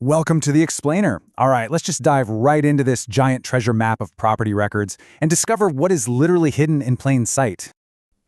Welcome to the Explainer. All right, let's just dive right into this giant treasure map of property records and discover what is literally hidden in plain sight.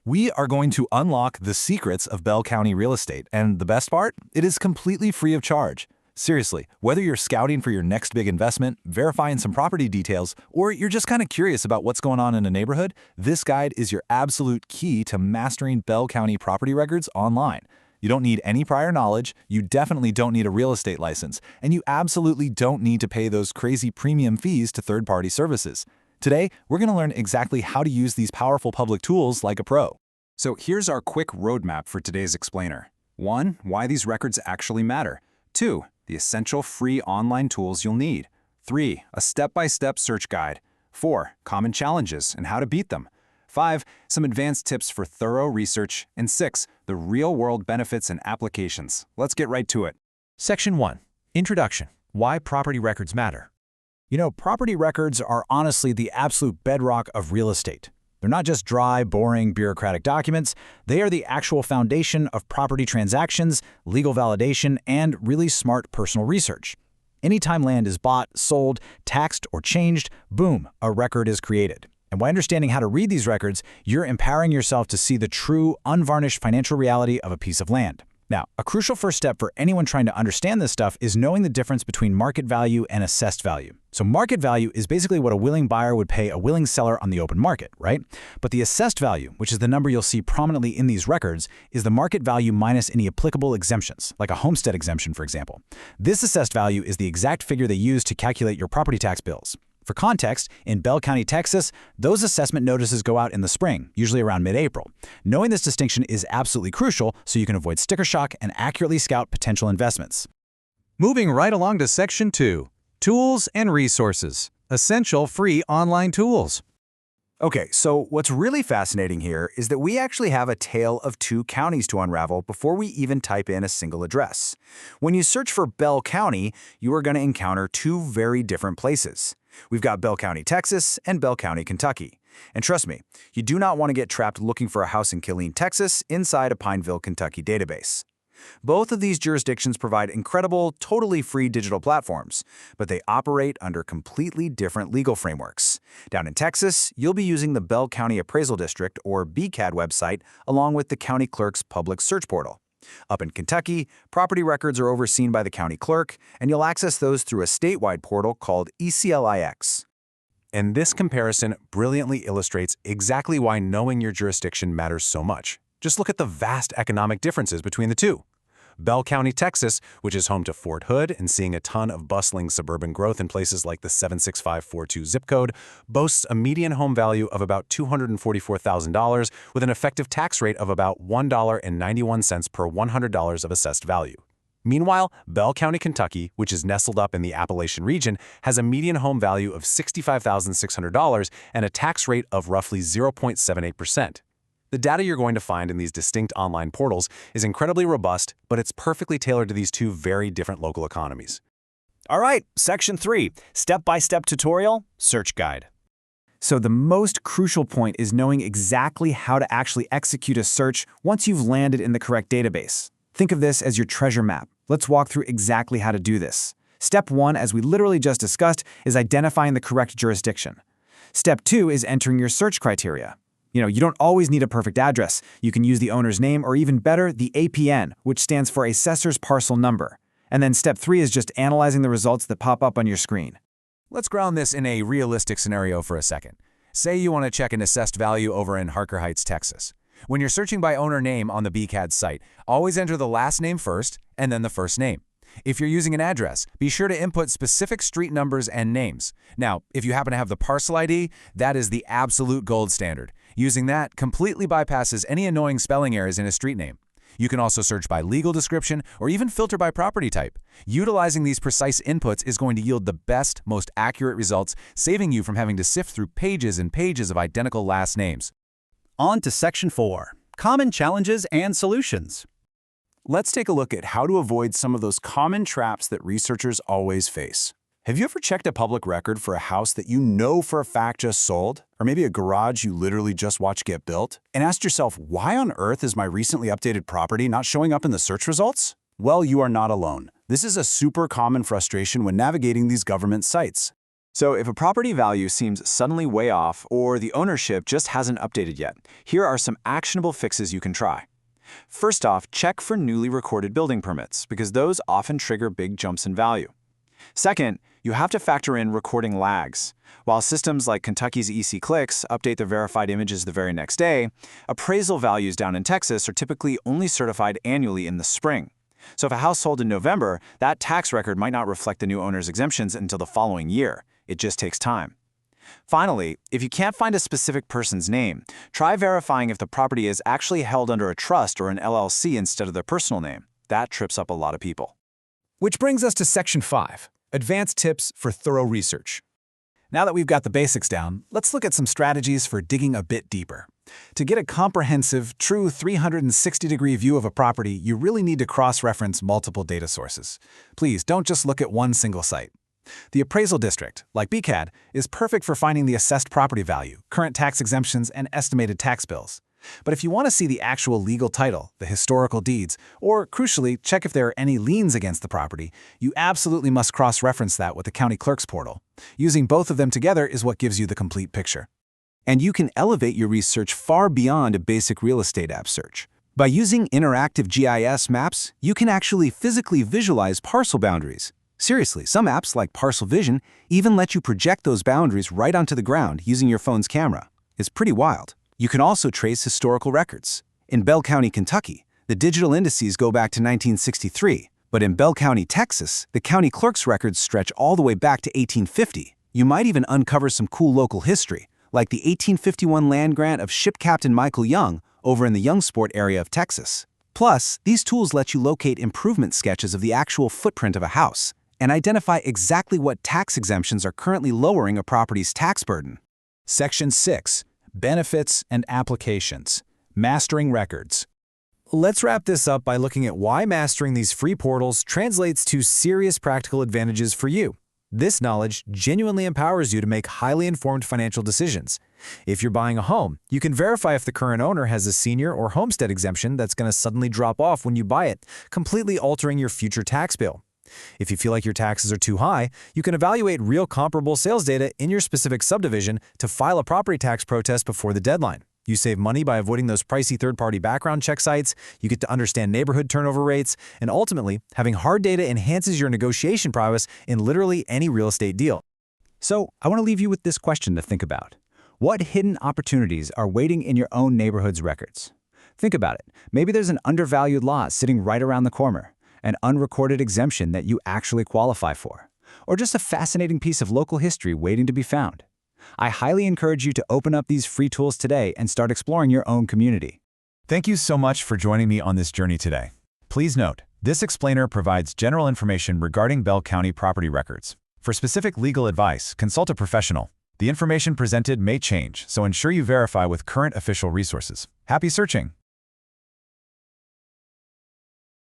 We are going to unlock the secrets of Bell County real estate, and the best part? It is completely free of charge. Seriously, whether you're scouting for your next big investment, verifying some property details, or you're just kind of curious about what's going on in a neighborhood, this guide is your absolute key to mastering Bell County property records online. You don't need any prior knowledge, you definitely don't need a real estate license, and you absolutely don't need to pay those crazy premium fees to third-party services. Today, we're going to learn exactly how to use these powerful public tools like a pro. So here's our quick roadmap for today's Explainer. 1. Why these records actually matter. 2. The essential free online tools you'll need. 3. A step-by-step search guide. 4. Common challenges and how to beat them. 5. Some advanced tips for thorough research. And 6. The real-world benefits and applications. Let's get right to it. Section 1. Introduction. Why property records matter. You know, property records are honestly the absolute bedrock of real estate. They're not just dry, boring, bureaucratic documents. They are the actual foundation of property transactions, legal validation, and really smart personal research. Anytime land is bought, sold, taxed, or changed, boom, a record is created. And by understanding how to read these records, you're empowering yourself to see the true, unvarnished financial reality of a piece of land. Now, a crucial first step for anyone trying to understand this stuff is knowing the difference between market value and assessed value. So market value is basically what a willing buyer would pay a willing seller on the open market, right? But the assessed value, which is the number you'll see prominently in these records, is the market value minus any applicable exemptions, like a homestead exemption, for example. This assessed value is the exact figure they use to calculate your property tax bills. For context, in Bell County, Texas, those assessment notices go out in the spring, usually around mid-April. Knowing this distinction is absolutely crucial so you can avoid sticker shock and accurately scout potential investments. Moving right along to Section 2. Tools and resources. Essential free online tools. Okay, so what's really fascinating here is that we actually have a tale of two counties to unravel before we even type in a single address. When you search for Bell County, you are going to encounter two very different places. We've got Bell County, Texas, and Bell County, Kentucky. And trust me, you do not want to get trapped looking for a house in Killeen, Texas, inside a Pineville, Kentucky database. Both of these jurisdictions provide incredible, totally free digital platforms, but they operate under completely different legal frameworks. Down in Texas, you'll be using the Bell County Appraisal District, or BCAD website, along with the county clerk's public search portal. Up in Kentucky, property records are overseen by the county clerk, and you'll access those through a statewide portal called ECLIX. And this comparison brilliantly illustrates exactly why knowing your jurisdiction matters so much. Just look at the vast economic differences between the two. Bell County, Texas, which is home to Fort Hood and seeing a ton of bustling suburban growth in places like the 76542 zip code, boasts a median home value of about $244,000 with an effective tax rate of about $1.91 per $100 of assessed value. Meanwhile, Bell County, Kentucky, which is nestled up in the Appalachian region, has a median home value of $65,600 and a tax rate of roughly 0.78%. The data you're going to find in these distinct online portals is incredibly robust, but it's perfectly tailored to these two very different local economies. All right, Section 3, Step-by-Step Tutorial, Search Guide. So the most crucial point is knowing exactly how to actually execute a search once you've landed in the correct database. Think of this as your treasure map. Let's walk through exactly how to do this. Step 1, as we literally just discussed, is identifying the correct jurisdiction. Step 2 is entering your search criteria. You don't always need a perfect address. You can use the owner's name or even better, the APN, which stands for Assessor's Parcel Number. And then step 3 is just analyzing the results that pop up on your screen. Let's ground this in a realistic scenario for a second. Say you want to check an assessed value over in Harker Heights, Texas. When you're searching by owner name on the BCAD site, always enter the last name first and then the first name. If you're using an address, be sure to input specific street numbers and names. Now, if you happen to have the parcel ID, that is the absolute gold standard. Using that completely bypasses any annoying spelling errors in a street name. You can also search by legal description or even filter by property type. Utilizing these precise inputs is going to yield the best, most accurate results, saving you from having to sift through pages and pages of identical last names. On to Section 4, Common Challenges and Solutions. Let's take a look at how to avoid some of those common traps that researchers always face. Have you ever checked a public record for a house that you know for a fact just sold? Or maybe a garage you literally just watched get built? And asked yourself, why on earth is my recently updated property not showing up in the search results? Well, you are not alone. This is a super common frustration when navigating these government sites. So if a property value seems suddenly way off or the ownership just hasn't updated yet, here are some actionable fixes you can try. First off, check for newly recorded building permits because those often trigger big jumps in value. Second, you have to factor in recording lags. While systems like Kentucky's EC Clicks update their verified images the very next day, appraisal values down in Texas are typically only certified annually in the spring. So if a house sold in November, that tax record might not reflect the new owner's exemptions until the following year. It just takes time. Finally, if you can't find a specific person's name, try verifying if the property is actually held under a trust or an LLC instead of their personal name. That trips up a lot of people. Which brings us to Section 5, Advanced Tips for Thorough Research. Now that we've got the basics down, let's look at some strategies for digging a bit deeper. To get a comprehensive, true 360-degree view of a property, you really need to cross-reference multiple data sources. Please don't just look at one single site. The appraisal district, like BCAD, is perfect for finding the assessed property value, current tax exemptions, and estimated tax bills. But if you want to see the actual legal title, the historical deeds, or, crucially, check if there are any liens against the property, you absolutely must cross-reference that with the county clerk's portal. Using both of them together is what gives you the complete picture. And you can elevate your research far beyond a basic real estate app search. By using interactive GIS maps, you can actually physically visualize parcel boundaries. Seriously, some apps like Parcel Vision even let you project those boundaries right onto the ground using your phone's camera. It's pretty wild. You can also trace historical records. In Bell County, Kentucky, the digital indices go back to 1963, but in Bell County, Texas, the county clerk's records stretch all the way back to 1850. You might even uncover some cool local history, like the 1851 land grant of Ship Captain Michael Young over in the Youngsport area of Texas. Plus, these tools let you locate improvement sketches of the actual footprint of a house and identify exactly what tax exemptions are currently lowering a property's tax burden. Section 6, Benefits and Applications, Mastering Records. Let's wrap this up by looking at why mastering these free portals translates to serious practical advantages for you. This knowledge genuinely empowers you to make highly informed financial decisions. If you're buying a home, you can verify if the current owner has a senior or homestead exemption that's going to suddenly drop off when you buy it, completely altering your future tax bill. If you feel like your taxes are too high, you can evaluate real comparable sales data in your specific subdivision to file a property tax protest before the deadline. You save money by avoiding those pricey third-party background check sites, you get to understand neighborhood turnover rates, and ultimately, having hard data enhances your negotiation prowess in literally any real estate deal. So, I want to leave you with this question to think about. What hidden opportunities are waiting in your own neighborhood's records? Think about it. Maybe there's an undervalued lot sitting right around the corner, an unrecorded exemption that you actually qualify for, or just a fascinating piece of local history waiting to be found. I highly encourage you to open up these free tools today and start exploring your own community. Thank you so much for joining me on this journey today. Please note, this explainer provides general information regarding Bell County property records. For specific legal advice, consult a professional. The information presented may change, so ensure you verify with current official resources. Happy searching!